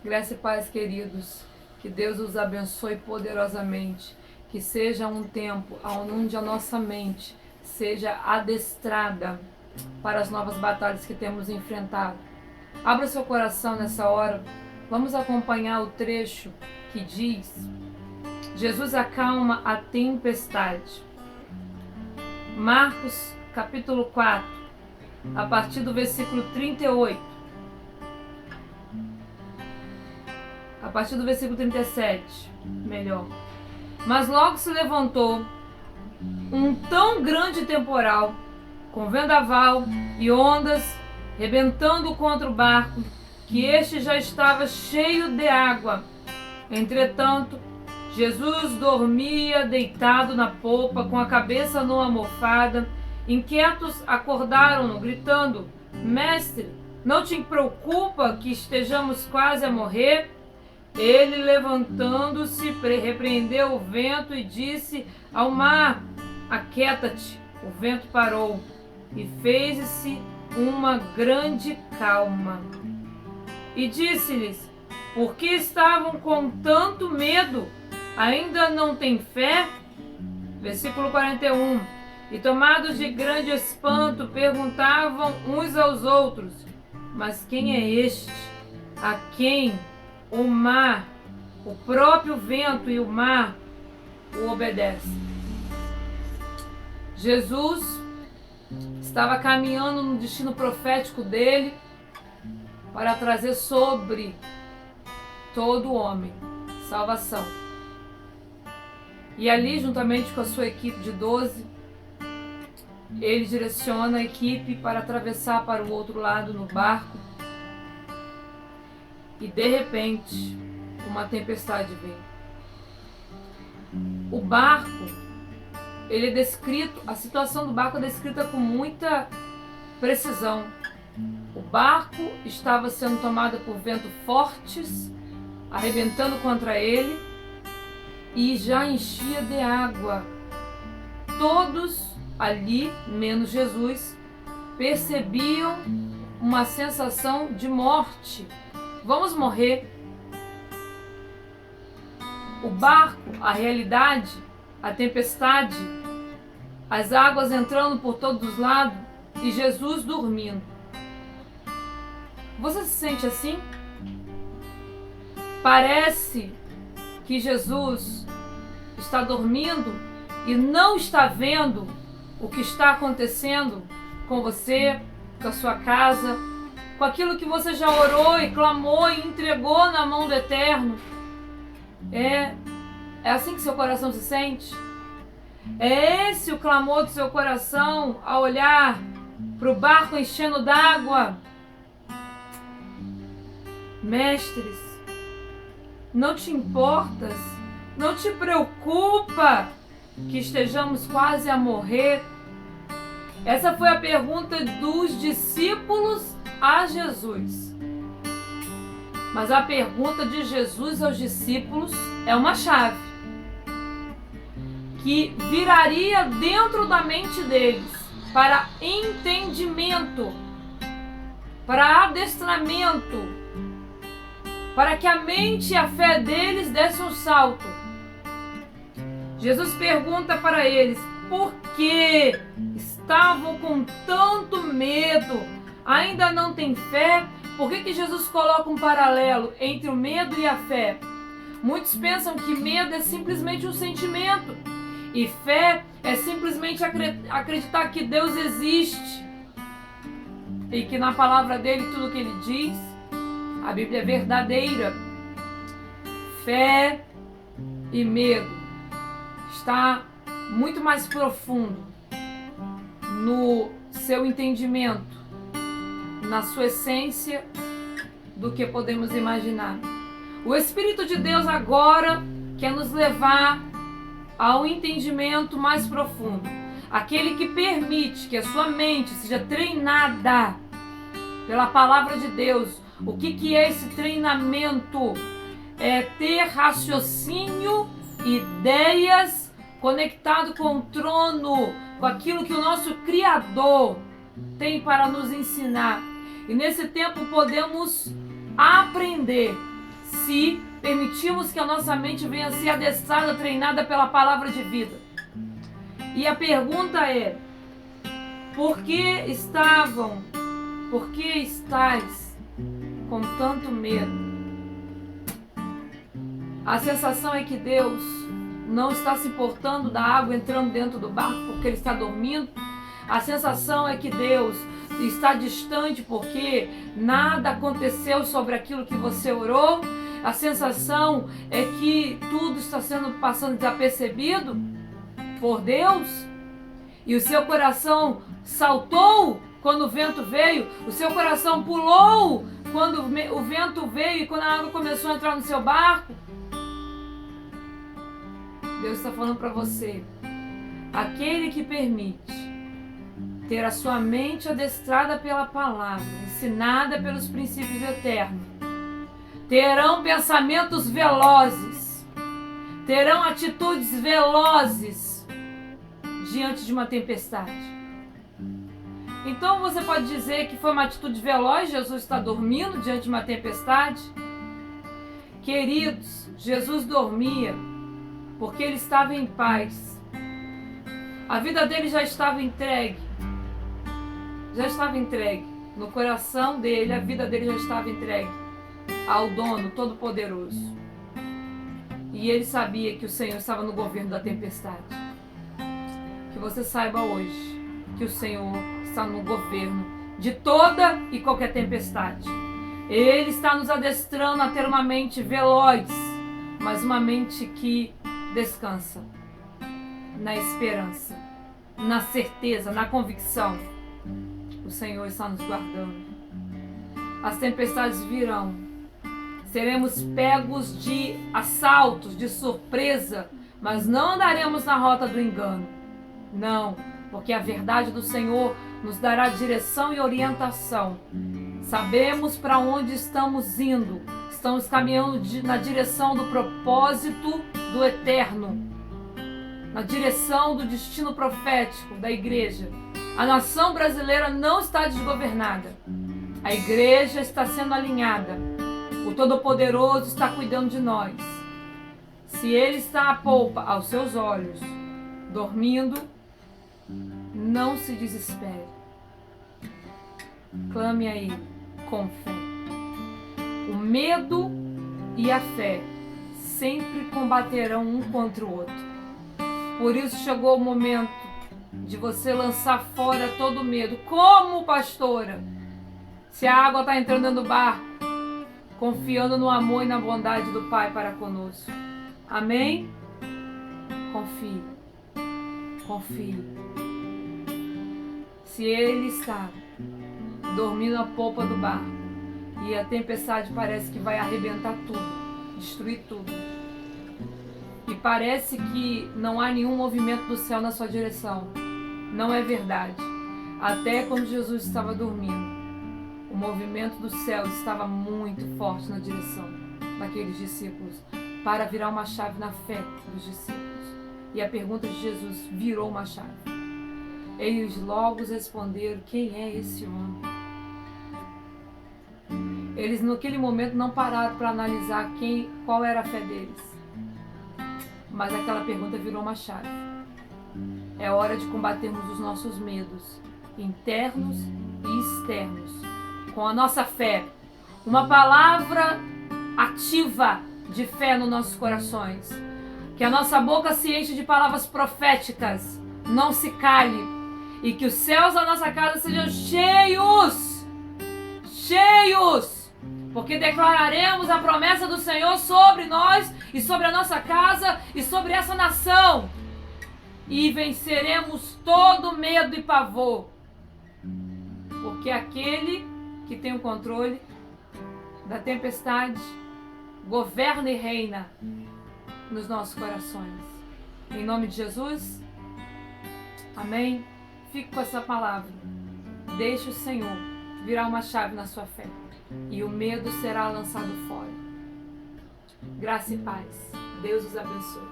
Graça e paz, queridos. Que Deus os abençoe poderosamente. Que seja um tempo onde a nossa mente seja adestrada para as novas batalhas que temos enfrentado. Abra seu coração nessa hora. Vamos acompanhar o trecho que diz: Jesus acalma a tempestade. Marcos, capítulo 4, a partir do versículo 38. A partir do versículo 37, melhor. Mas logo se levantou um tão grande temporal, com vendaval e ondas rebentando contra o barco, que este já estava cheio de água. Entretanto, Jesus dormia deitado na popa, com a cabeça numa almofada. Inquietos acordaram-no, gritando: Mestre, não te preocupa que estejamos quase a morrer? Ele, levantando-se, repreendeu o vento e disse ao mar: Aquieta-te. O vento parou e fez-se uma grande calma. E disse-lhes: Por que estavam com tanto medo? Ainda não têm fé? Versículo 41. E tomados de grande espanto, perguntavam uns aos outros: Mas quem é este, a quem o mar, o próprio vento e o mar o obedecem? Jesus estava caminhando no destino profético dele para trazer sobre todo homem salvação. E ali, juntamente com a sua equipe de 12, ele direciona a equipe para atravessar para o outro lado no barco. E de repente, uma tempestade vem. O barco, ele é descrito, a situação do barco é descrita com muita precisão. O barco estava sendo tomado por ventos fortes, arrebentando contra ele, e já enchia de água. Todos ali, menos Jesus, percebiam uma sensação de morte. Vamos morrer. O barco, a realidade, a tempestade, as águas entrando por todos os lados e Jesus dormindo. Você se sente assim? Parece que Jesus está dormindo e não está vendo o que está acontecendo com você, com a sua casa, com aquilo que você já orou e clamou e entregou na mão do Eterno. É assim que seu coração se sente? É esse o clamor do seu coração ao olhar para o barco enchendo d'água? Mestres, não te importas? Não te preocupa que estejamos quase a morrer? Essa foi a pergunta dos discípulos a Jesus. Mas a pergunta de Jesus aos discípulos é uma chave que viraria dentro da mente deles para entendimento, para adestramento, para que a mente e a fé deles dessem um salto. Jesus pergunta para eles: por que estavam com tanto medo? Ainda não têm fé? Por que Jesus coloca um paralelo entre o medo e a fé? Muitos pensam que medo é simplesmente um sentimento e fé é simplesmente acreditar que Deus existe e que na palavra dele tudo que ele diz, a Bíblia é verdadeira. Fé e medo está muito mais profundo no seu entendimento, na sua essência, do que podemos imaginar. O Espírito de Deus agora quer nos levar a um entendimento mais profundo. Aquele que permite que a sua mente seja treinada pela palavra de Deus. O que é esse treinamento? É ter raciocínio, ideias conectado com o trono, com aquilo que o nosso Criador tem para nos ensinar. E nesse tempo podemos aprender se permitirmos que a nossa mente venha a ser adestrada, treinada pela palavra de vida. E a pergunta é: por que estais com tanto medo? A sensação é que Deus não está se importando da água entrando dentro do barco porque Ele está dormindo. A sensação é que Deus está distante porque nada aconteceu sobre aquilo que você orou. A sensação é que tudo está passando desapercebido por Deus. E o seu coração saltou quando o vento veio. O seu coração pulou quando o vento veio e quando a água começou a entrar no seu barco. Deus está falando para você: aquele que permite ter a sua mente adestrada pela palavra, ensinada pelos princípios eternos, terão pensamentos velozes, terão atitudes velozes diante de uma tempestade. Então você pode dizer que foi uma atitude veloz, Jesus está dormindo diante de uma tempestade? Queridos, Jesus dormia porque Ele estava em paz. A vida dele já estava entregue. No coração dele, a vida dele já estava entregue ao dono todo-poderoso. E ele sabia que o Senhor estava no governo da tempestade. Que você saiba hoje que o Senhor está no governo de toda e qualquer tempestade. Ele está nos adestrando a ter uma mente veloz, mas uma mente que descansa na esperança, na certeza, na convicção. O Senhor está nos guardando. As tempestades virão. Seremos pegos de assaltos, de surpresa, mas não andaremos na rota do engano. Não, porque a verdade do Senhor nos dará direção e orientação. Sabemos para onde estamos indo. Estamos caminhando na direção do propósito do eterno, na direção do destino profético da igreja. A nação brasileira não está desgovernada. A igreja está sendo alinhada. O Todo-Poderoso está cuidando de nós. Se Ele está à polpa aos seus olhos, dormindo, não se desespere. Clame a Ele com fé. O medo e a fé sempre combaterão um contra o outro. Por isso chegou o momento de você lançar fora todo o medo. Como, pastora? Se a água está entrando dentro do barco, confiando no amor e na bondade do Pai para conosco. Amém? Confie. Confie. Se Ele está dormindo à polpa do barco e a tempestade parece que vai arrebentar tudo, destruir tudo, e parece que não há nenhum movimento do céu na sua direção, não é verdade. Até quando Jesus estava dormindo, o movimento do céu estava muito forte na direção daqueles discípulos, para virar uma chave na fé dos discípulos. E a pergunta de Jesus virou uma chave. Eles logo responderam: quem é esse homem? Eles naquele momento não pararam para analisar qual era a fé deles. Mas aquela pergunta virou uma chave. É hora de combatermos os nossos medos, internos e externos, com a nossa fé. Uma palavra ativa de fé nos nossos corações. Que a nossa boca se enche de palavras proféticas, não se cale. E que os céus da nossa casa sejam cheios, cheios, porque declararemos a promessa do Senhor sobre nós e sobre a nossa casa e sobre essa nação. E venceremos todo medo e pavor, porque aquele que tem o controle da tempestade governa e reina nos nossos corações. Em nome de Jesus, amém? Fique com essa palavra. Deixe o Senhor virar uma chave na sua fé e o medo será lançado fora. Graça e paz. Deus os abençoe.